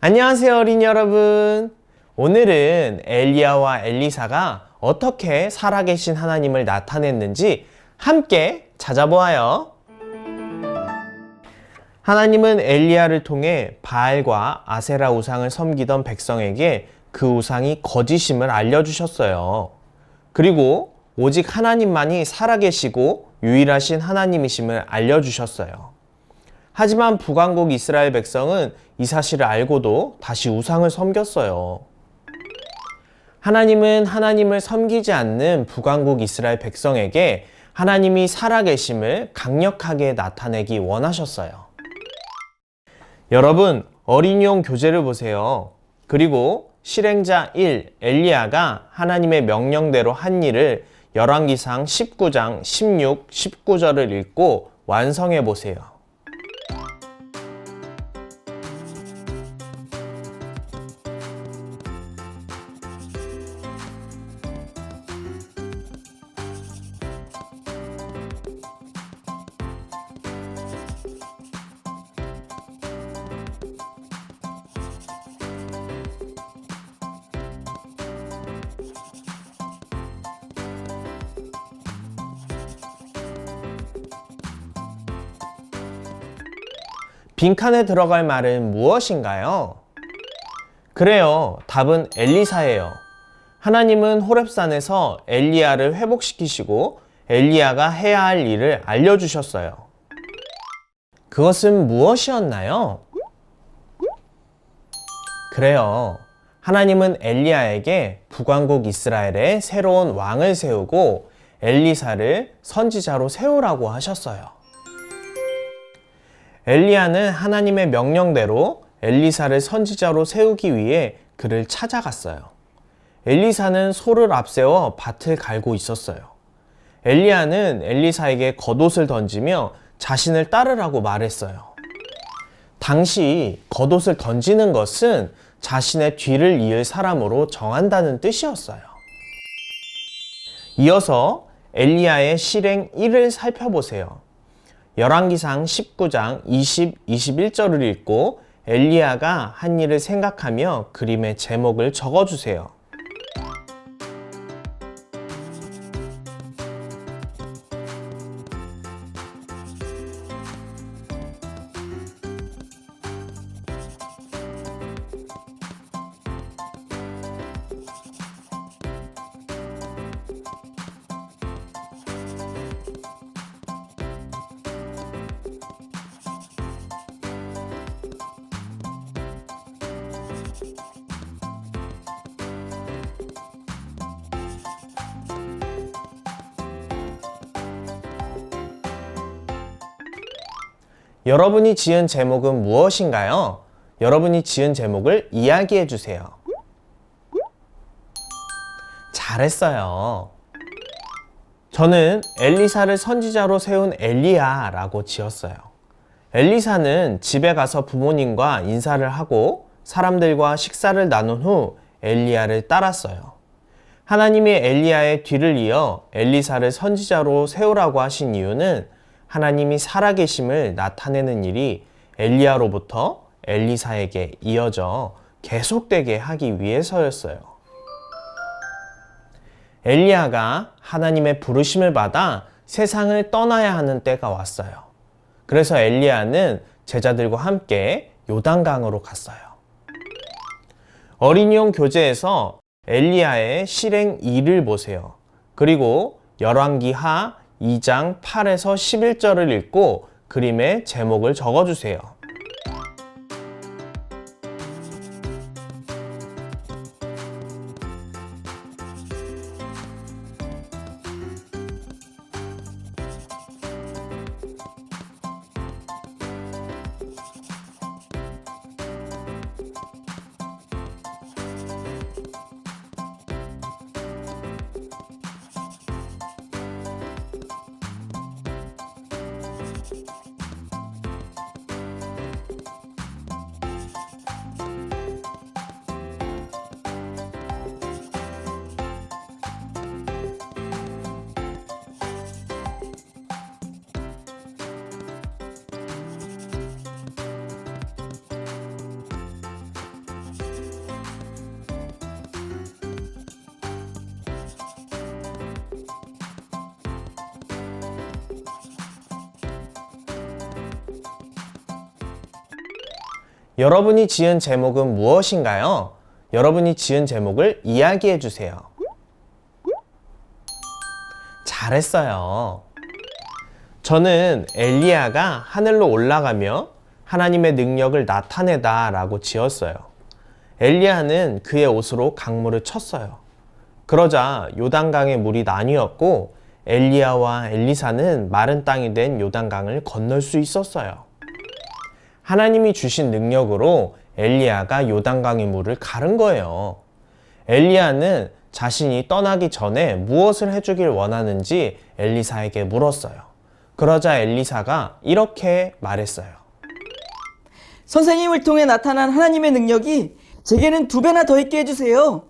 안녕하세요, 어린이 여러분. 오늘은 엘리야와 엘리사가 어떻게 살아계신 하나님을 나타냈는지 함께 찾아보아요. 하나님은 엘리야를 통해 바알과 아세라 우상을 섬기던 백성에게 그 우상이 거짓임을 알려주셨어요. 그리고 오직 하나님만이 살아계시고 유일하신 하나님이심을 알려주셨어요. 하지만 북왕국 이스라엘 백성은 이 사실을 알고도 다시 우상을 섬겼어요. 하나님은 하나님을 섬기지 않는 북왕국 이스라엘 백성에게 하나님이 살아계심을 강력하게 나타내기 원하셨어요. 여러분, 어린이용 교재를 보세요. 그리고 실행자 1, 엘리야가 하나님의 명령대로 한 일을 열왕기상 19장 16, 19절을 읽고 완성해 보세요. 빈칸에 들어갈 말은 무엇인가요? 그래요. 답은 엘리사예요. 하나님은 호렙산에서 엘리야를 회복시키시고 엘리야가 해야 할 일을 알려주셨어요. 그것은 무엇이었나요? 그래요. 하나님은 엘리야에게 북왕국 이스라엘에 새로운 왕을 세우고 엘리사를 선지자로 세우라고 하셨어요. 엘리야는 하나님의 명령대로 엘리사를 선지자로 세우기 위해 그를 찾아갔어요. 엘리사는 소를 앞세워 밭을 갈고 있었어요. 엘리야는 엘리사에게 겉옷을 던지며 자신을 따르라고 말했어요. 당시 겉옷을 던지는 것은 자신의 뒤를 이을 사람으로 정한다는 뜻이었어요. 이어서 엘리야의 실행 1을 살펴보세요. 열왕기상 19장 20, 21절을 읽고 엘리야가 한 일을 생각하며 그림의 제목을 적어주세요. 여러분이 지은 제목은 무엇인가요? 여러분이 지은 제목을 이야기해 주세요. 잘했어요. 저는 엘리사를 선지자로 세운 엘리야라고 지었어요. 엘리사는 집에 가서 부모님과 인사를 하고 사람들과 식사를 나눈 후 엘리야를 따랐어요. 하나님이 엘리야의 뒤를 이어 엘리사를 선지자로 세우라고 하신 이유는 하나님이 살아계심을 나타내는 일이 엘리야로부터 엘리사에게 이어져 계속되게 하기 위해서였어요. 엘리야가 하나님의 부르심을 받아 세상을 떠나야 하는 때가 왔어요. 그래서 엘리야는 제자들과 함께 요단강으로 갔어요. 어린이용 교재에서 엘리야의 실행 2를 보세요. 그리고 열왕기하 2장 8에서 11절을 읽고 그림의 제목을 적어주세요. 여러분이 지은 제목은 무엇인가요? 여러분이 지은 제목을 이야기해 주세요. 잘했어요. 저는 엘리야가 하늘로 올라가며 하나님의 능력을 나타내다 라고 지었어요. 엘리야는 그의 옷으로 강물을 쳤어요. 그러자 요단강의 물이 나뉘었고 엘리야와 엘리사는 마른 땅이 된 요단강을 건널 수 있었어요. 하나님이 주신 능력으로 엘리야가 요단강의 물을 가른 거예요. 엘리야는 자신이 떠나기 전에 무엇을 해주길 원하는지 엘리사에게 물었어요. 그러자 엘리사가 이렇게 말했어요. 선생님을 통해 나타난 하나님의 능력이 제게는 2배나 더 있게 해주세요.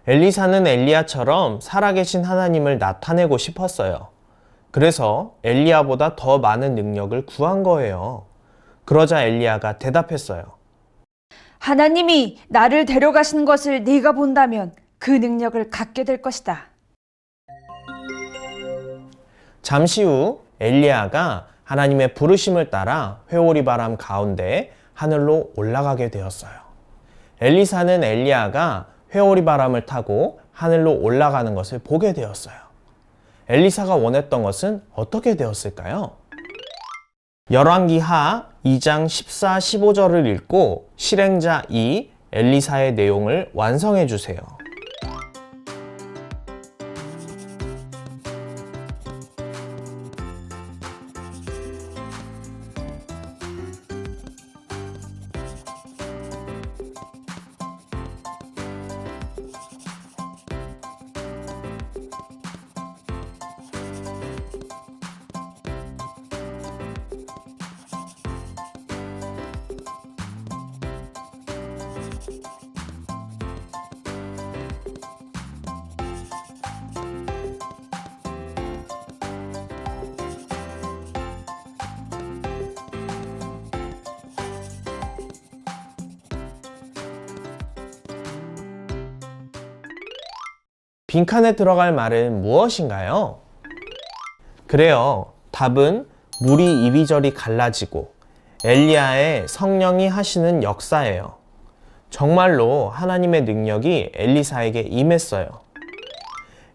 엘리사는 엘리야처럼 살아계신 하나님을 나타내고 싶었어요. 그래서 엘리야보다 더 많은 능력을 구한 거예요. 그러자 엘리야가 대답했어요. 하나님이 나를 데려가신 것을 네가 본다면 그 능력을 갖게 될 것이다. 잠시 후 엘리야가 하나님의 부르심을 따라 회오리 바람 가운데 하늘로 올라가게 되었어요. 엘리사는 엘리야가 회오리 바람을 타고 하늘로 올라가는 것을 보게 되었어요. 엘리사가 원했던 것은 어떻게 되었을까요? 열왕기하 2장 14, 15절을 읽고 실행자 2, 엘리사의 내용을 완성해 주세요. 빈칸에 들어갈 말은 무엇인가요? 그래요. 답은 물이 이리저리 갈라지고 엘리야의 성령이 하시는 역사예요. 정말로 하나님의 능력이 엘리사에게 임했어요.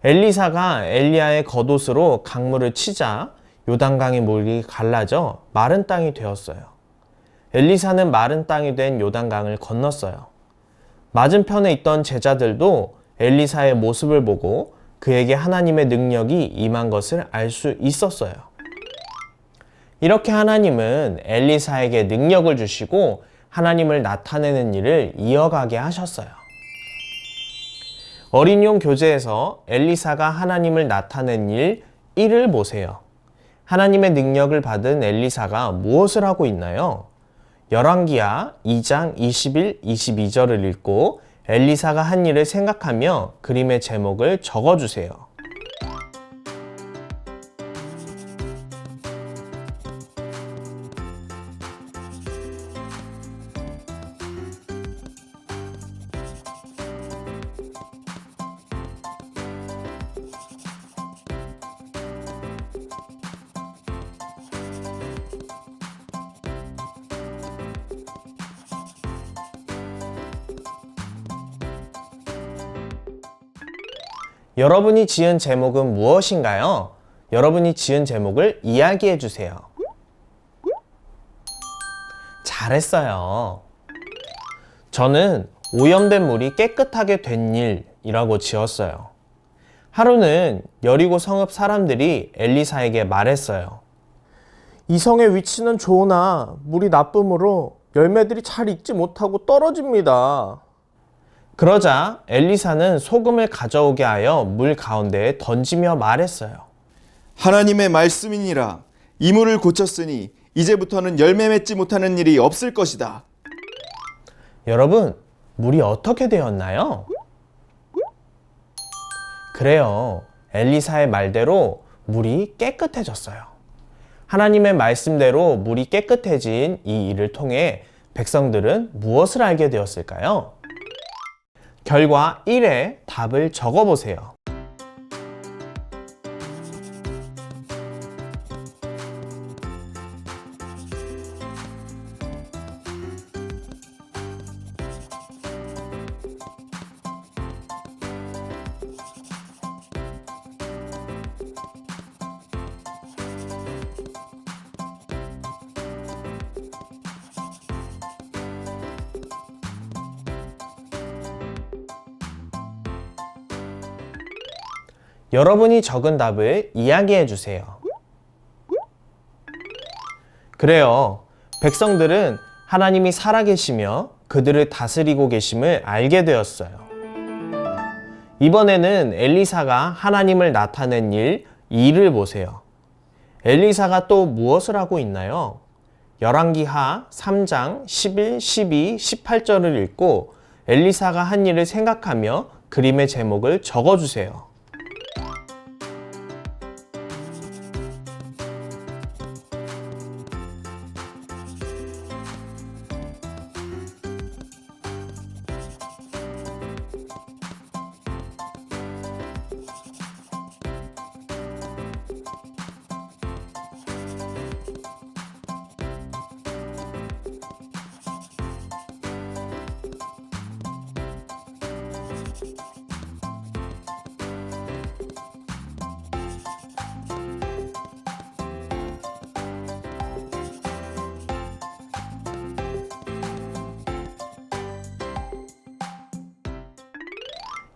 엘리사가 엘리야의 겉옷으로 강물을 치자 요단강의 물이 갈라져 마른 땅이 되었어요. 엘리사는 마른 땅이 된 요단강을 건넜어요. 맞은편에 있던 제자들도 엘리사의 모습을 보고 그에게 하나님의 능력이 임한 것을 알 수 있었어요. 이렇게 하나님은 엘리사에게 능력을 주시고 하나님을 나타내는 일을 이어가게 하셨어요. 어린이용 교재에서 엘리사가 하나님을 나타낸 일 1을 보세요. 하나님의 능력을 받은 엘리사가 무엇을 하고 있나요? 열왕기하 2장 21, 22절을 읽고 엘리사가 한 일을 생각하며 그림의 제목을 적어주세요. 여러분이 지은 제목은 무엇인가요? 여러분이 지은 제목을 이야기해 주세요. 잘했어요. 저는 오염된 물이 깨끗하게 된 일이라고 지었어요. 하루는 여리고 성읍 사람들이 엘리사에게 말했어요. 이 성의 위치는 좋으나 물이 나쁨으로 열매들이 잘 익지 못하고 떨어집니다. 그러자 엘리사는 소금을 가져오게 하여 물 가운데에 던지며 말했어요. 하나님의 말씀이니라. 이 물을 고쳤으니 이제부터는 열매 맺지 못하는 일이 없을 것이다. 여러분, 물이 어떻게 되었나요? 그래요. 엘리사의 말대로 물이 깨끗해졌어요. 하나님의 말씀대로 물이 깨끗해진 이 일을 통해 백성들은 무엇을 알게 되었을까요? 결과 1에 답을 적어보세요. 여러분이 적은 답을 이야기해 주세요. 그래요. 백성들은 하나님이 살아계시며 그들을 다스리고 계심을 알게 되었어요. 이번에는 엘리사가 하나님을 나타낸 일 2를 보세요. 엘리사가 또 무엇을 하고 있나요? 열왕기하 3장 11, 12, 18절을 읽고 엘리사가 한 일을 생각하며 그림의 제목을 적어주세요.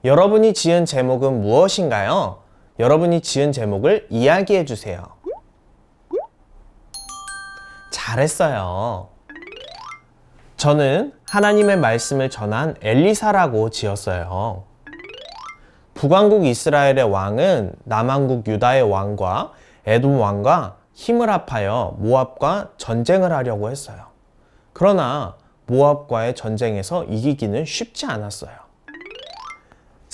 여러분이 지은 제목은 무엇인가요? 여러분이 지은 제목을 이야기해 주세요. 잘했어요. 저는 하나님의 말씀을 전한 엘리사라고 지었어요. 북왕국 이스라엘의 왕은 남왕국 유다의 왕과 에돔 왕과 힘을 합하여 모압과 전쟁을 하려고 했어요. 그러나 모압과의 전쟁에서 이기기는 쉽지 않았어요.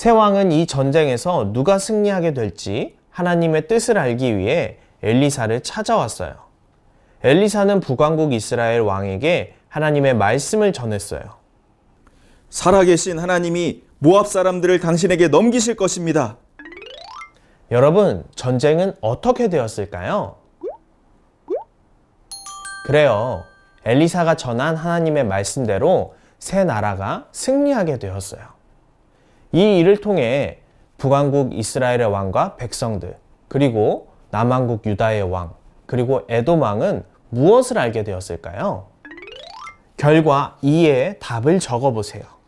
새 왕은 이 전쟁에서 누가 승리하게 될지 하나님의 뜻을 알기 위해 엘리사를 찾아왔어요. 엘리사는 북왕국 이스라엘 왕에게 하나님의 말씀을 전했어요. 살아계신 하나님이 모압 사람들을 당신에게 넘기실 것입니다. 여러분, 전쟁은 어떻게 되었을까요? 그래요. 엘리사가 전한 하나님의 말씀대로 새 나라가 승리하게 되었어요. 이 일을 통해 북왕국 이스라엘의 왕과 백성들, 그리고 남왕국 유다의 왕, 그리고 에돔 왕은 무엇을 알게 되었을까요? 결과 2의 답을 적어보세요.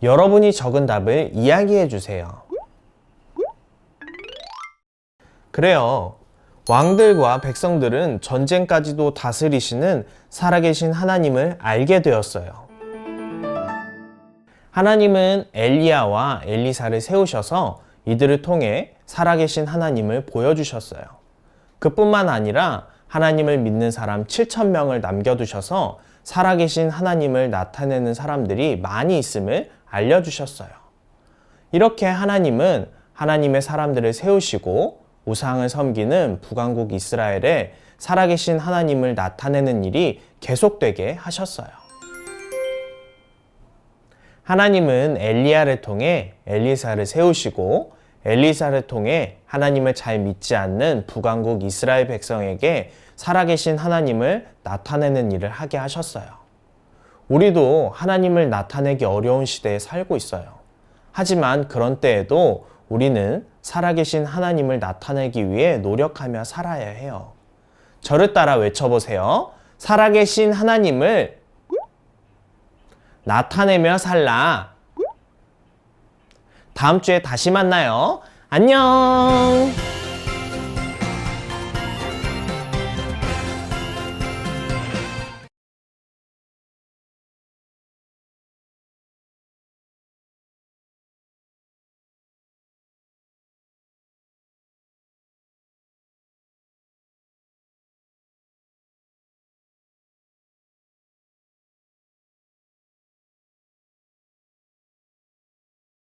여러분이 적은 답을 이야기해 주세요. 그래요. 왕들과 백성들은 전쟁까지도 다스리시는 살아계신 하나님을 알게 되었어요. 하나님은 엘리야와 엘리사를 세우셔서 이들을 통해 살아계신 하나님을 보여주셨어요. 그뿐만 아니라 하나님을 믿는 사람 7,000명을 남겨두셔서 살아계신 하나님을 나타내는 사람들이 많이 있음을 알려주셨어요. 이렇게 하나님은 하나님의 사람들을 세우시고 우상을 섬기는 북왕국 이스라엘에 살아계신 하나님을 나타내는 일이 계속되게 하셨어요. 하나님은 엘리야를 통해 엘리사를 세우시고 엘리사를 통해 하나님을 잘 믿지 않는 북왕국 이스라엘 백성에게 살아계신 하나님을 나타내는 일을 하게 하셨어요. 우리도 하나님을 나타내기 어려운 시대에 살고 있어요. 하지만 그런 때에도 우리는 살아계신 하나님을 나타내기 위해 노력하며 살아야 해요. 저를 따라 외쳐보세요. 살아계신 하나님을 나타내며 살라. 다음 주에 다시 만나요. 안녕!